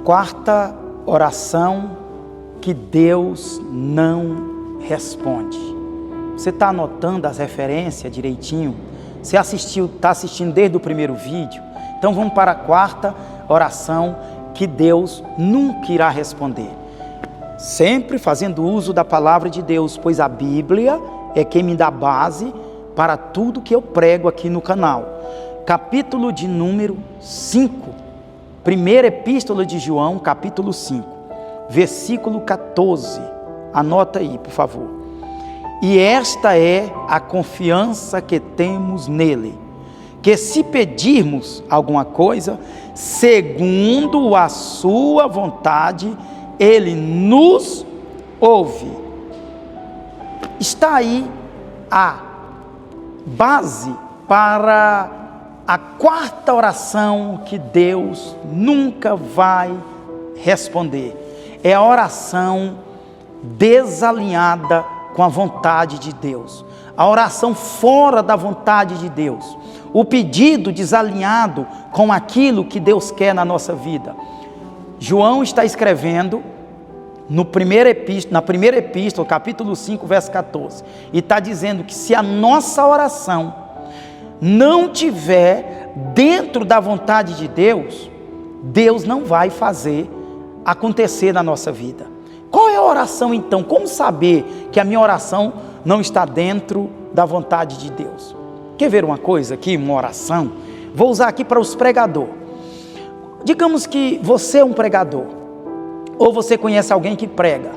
Quarta oração que Deus não responde. Você está anotando as referências direitinho? Você está assistindo desde o primeiro vídeo? Então vamos para a quarta oração que Deus nunca irá responder. Sempre fazendo uso da palavra de Deus, pois a Bíblia é quem me dá base para tudo que eu prego aqui no canal. Capítulo de número 5. Primeira Epístola de João, capítulo 5, versículo 14. Anota aí, por favor. E esta é a confiança que temos nele, que se pedirmos alguma coisa, segundo a sua vontade, ele nos ouve. Está aí a base para a quarta oração que Deus nunca vai responder. É a oração desalinhada com a vontade de Deus. A oração fora da vontade de Deus. O pedido desalinhado com aquilo que Deus quer na nossa vida. João está escrevendo na primeira epístola, capítulo 5, verso 14. E está dizendo que se a nossa oração não tiver dentro da vontade de Deus, Deus não vai fazer acontecer na nossa vida. Qual é a oração então? Como saber que a minha oração não está dentro da vontade de Deus? Quer ver uma coisa aqui, uma oração? Vou usar aqui para os pregadores. Digamos que você é um pregador, ou você conhece alguém que prega.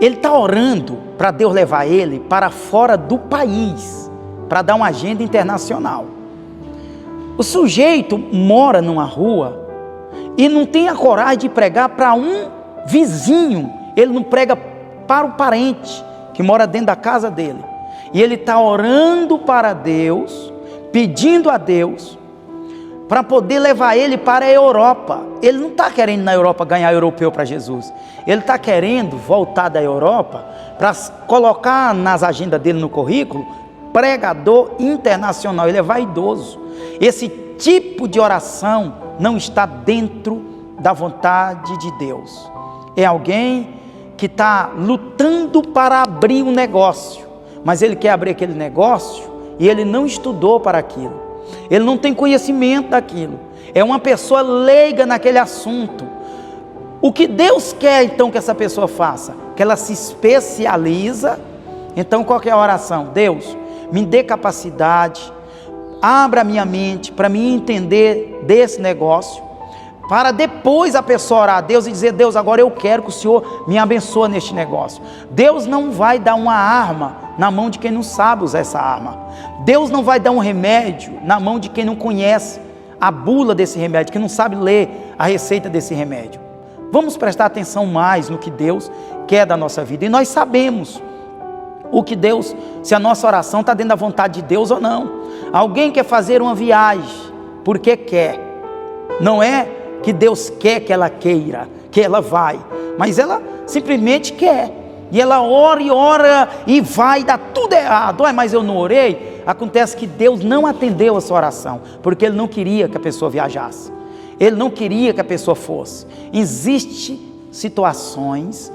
Ele está orando para Deus levar ele para fora do país, para dar uma agenda internacional. O sujeito mora numa rua e não tem a coragem de pregar para um vizinho. Ele não prega para o parente que mora dentro da casa dele. E ele está orando para Deus, pedindo a Deus para poder levar ele para a Europa. Ele não está querendo na Europa ganhar europeu para Jesus. Ele está querendo voltar da Europa para colocar nas agendas dele no currículo pregador internacional. Ele é vaidoso. Esse tipo de oração não está dentro da vontade de Deus. É alguém que está lutando para abrir um negócio, mas ele quer abrir aquele negócio e ele não estudou para aquilo. Ele não tem conhecimento daquilo. É uma pessoa leiga naquele assunto. O que Deus quer então que essa pessoa faça? Que ela se especializa. Então qual que é a oração? Deus, me dê capacidade, abra a minha mente para me entender desse negócio, para depois a pessoa orar a Deus e dizer: Deus, agora eu quero que o Senhor me abençoe neste negócio. Deus não vai dar uma arma na mão de quem não sabe usar essa arma. Deus não vai dar um remédio na mão de quem não conhece a bula desse remédio, que não sabe ler a receita desse remédio. Vamos prestar atenção mais no que Deus quer da nossa vida. E nós sabemos o que Deus, se a nossa oração está dentro da vontade de Deus ou não. Alguém quer fazer uma viagem porque quer. Não é que Deus quer que ela queira, que ela vai, mas ela simplesmente quer. E ela ora e vai dar tudo errado. Mas eu não orei. Acontece que Deus não atendeu a sua oração, porque Ele não queria que a pessoa viajasse. Ele não queria que a pessoa fosse. Existem situações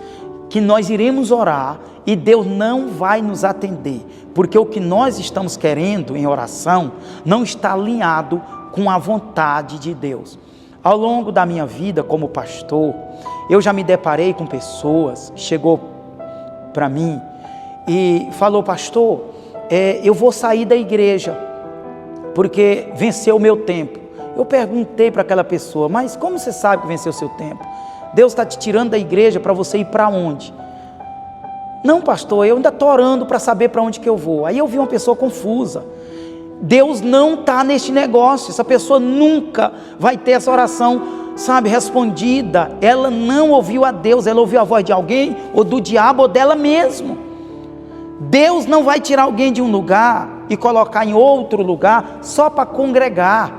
que nós iremos orar e Deus não vai nos atender, porque o que nós estamos querendo em oração não está alinhado com a vontade de Deus. Ao longo da minha vida como pastor, eu já me deparei com pessoas que chegou para mim e falou: pastor, eu vou sair da igreja, porque venceu o meu tempo. Eu perguntei para aquela pessoa: mas como você sabe que venceu o seu tempo? Deus está te tirando da igreja para você ir para onde? Não, pastor, eu ainda estou orando para saber para onde que eu vou. Aí eu vi uma pessoa confusa. Deus não está neste negócio. Essa pessoa nunca vai ter essa oração, respondida. Ela não ouviu a Deus, ela ouviu a voz de alguém, ou do diabo, ou dela mesmo. Deus não vai tirar alguém de um lugar e colocar em outro lugar só para congregar.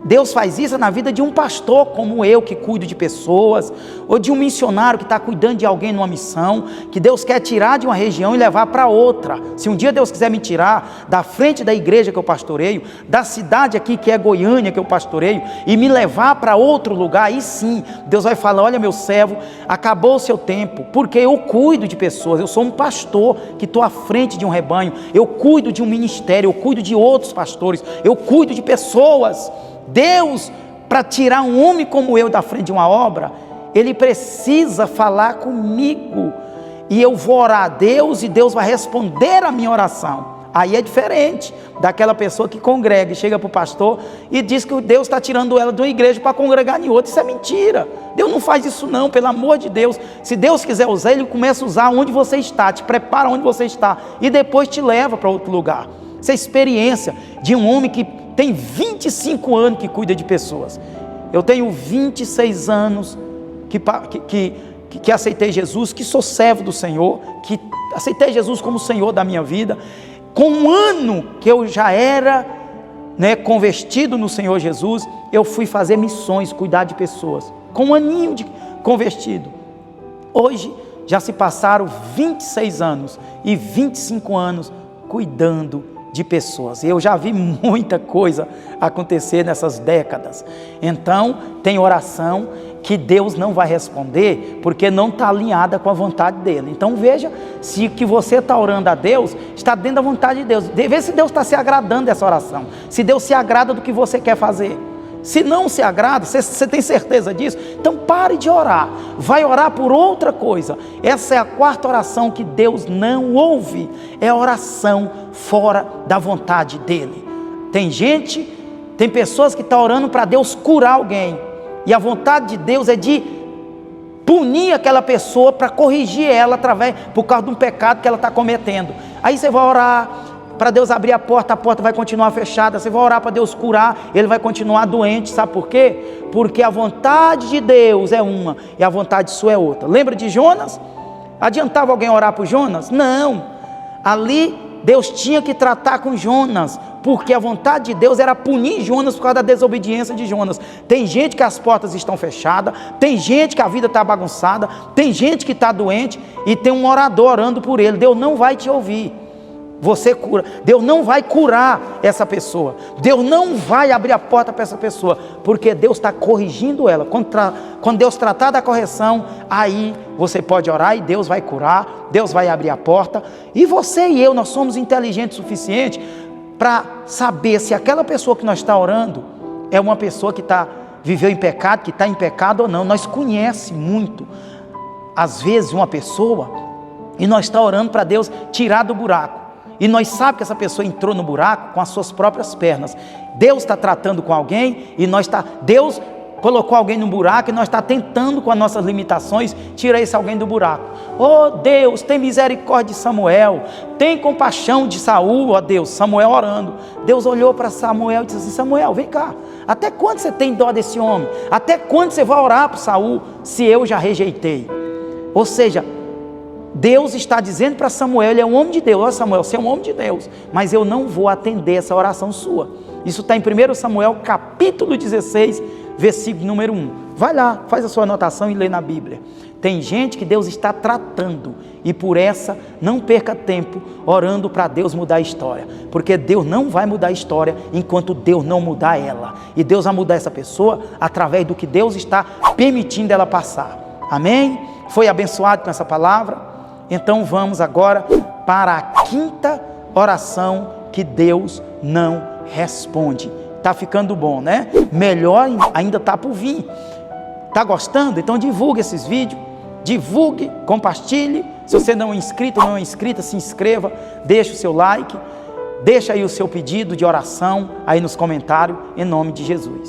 Deus faz isso na vida de um pastor como eu, que cuido de pessoas, ou de um missionário que está cuidando de alguém numa missão, que Deus quer tirar de uma região e levar para outra. Se um dia Deus quiser me tirar da frente da igreja que eu pastoreio, da cidade aqui que é Goiânia que eu pastoreio, e me levar para outro lugar, aí sim, Deus vai falar: olha, meu servo, acabou o seu tempo, porque eu cuido de pessoas, eu sou um pastor que estou à frente de um rebanho, eu cuido de um ministério, eu cuido de outros pastores, eu cuido de pessoas. Deus, para tirar um homem como eu da frente de uma obra, Ele precisa falar comigo, e eu vou orar a Deus, e Deus vai responder a minha oração. Aí é diferente daquela pessoa que congrega e chega para o pastor e diz que Deus está tirando ela de uma igreja para congregar em outra. Isso é mentira. Deus não faz isso não, pelo amor de Deus. Se Deus quiser usar, Ele começa a usar onde você está, te prepara onde você está, e depois te leva para outro lugar. Essa é a experiência de um homem que tem 25 anos que cuida de pessoas. Eu tenho 26 anos que aceitei Jesus, que sou servo do Senhor, que aceitei Jesus como Senhor da minha vida. Com um ano que eu já era convertido no Senhor Jesus, eu fui fazer missões, cuidar de pessoas. Com um aninho de convertido. Hoje já se passaram 26 anos e 25 anos cuidando de pessoas. Eu já vi muita coisa acontecer nessas décadas. Então, tem oração que Deus não vai responder, porque não está alinhada com a vontade dEle. Então veja se o que você está orando a Deus está dentro da vontade de Deus. Vê se Deus está se agradando dessa oração, se Deus se agrada do que você quer fazer. Se não se agrada, você tem certeza disso? Então pare de orar, vai orar por outra coisa. Essa é a quarta oração que Deus não ouve, é a oração fora da vontade dEle. Tem pessoas que estão orando para Deus curar alguém, e a vontade de Deus é de punir aquela pessoa para corrigir ela por causa de um pecado que ela está cometendo. Aí você vai orar para Deus abrir a porta vai continuar fechada. Você vai orar para Deus curar, ele vai continuar doente. Sabe por quê? Porque a vontade de Deus é uma e a vontade sua é outra. Lembra de Jonas? Adiantava alguém orar por Jonas? Não. Ali Deus tinha que tratar com Jonas, porque a vontade de Deus era punir Jonas por causa da desobediência de Jonas. Tem gente que as portas estão fechadas, tem gente que a vida está bagunçada, tem gente que está doente e tem um orador orando por ele. Deus não vai te ouvir. Você cura, Deus não vai curar essa pessoa, Deus não vai abrir a porta para essa pessoa, porque Deus está corrigindo ela. Quando Deus tratar da correção, aí você pode orar e Deus vai curar, Deus vai abrir a porta. E você e eu, nós somos inteligentes o suficiente para saber se aquela pessoa que nós está orando é uma pessoa que viveu em pecado, que está em pecado ou não. Nós conhecemos muito, às vezes, uma pessoa, e nós está orando para Deus tirar do buraco. E nós sabemos que essa pessoa entrou no buraco com as suas próprias pernas. Deus está tratando com alguém e Deus colocou alguém no buraco e nós está tentando com as nossas limitações tirar esse alguém do buraco. Oh Deus, tem misericórdia de Samuel, tem compaixão de Saul, ó Deus. Samuel orando, Deus olhou para Samuel e disse assim: Samuel, vem cá, até quando você tem dó desse homem? Até quando você vai orar para Saul, se eu já rejeitei? Ou seja, Deus está dizendo para Samuel, ele é um homem de Deus: ó Samuel, você é um homem de Deus, mas eu não vou atender essa oração sua. Isso está em 1 Samuel capítulo 16, versículo número 1. Vai lá, faz a sua anotação e lê na Bíblia. Tem gente que Deus está tratando, e por essa não perca tempo orando para Deus mudar a história, porque Deus não vai mudar a história enquanto Deus não mudar ela, e Deus vai mudar essa pessoa através do que Deus está permitindo ela passar. Amém? Foi abençoado com essa palavra? Então vamos agora para a quinta oração que Deus não responde. Está ficando bom, né? Melhor ainda está por vir. Está gostando? Então divulgue esses vídeos, divulgue, compartilhe. Se você não é inscrito ou não é inscrita, se inscreva, deixe o seu like, deixa aí o seu pedido de oração aí nos comentários, em nome de Jesus.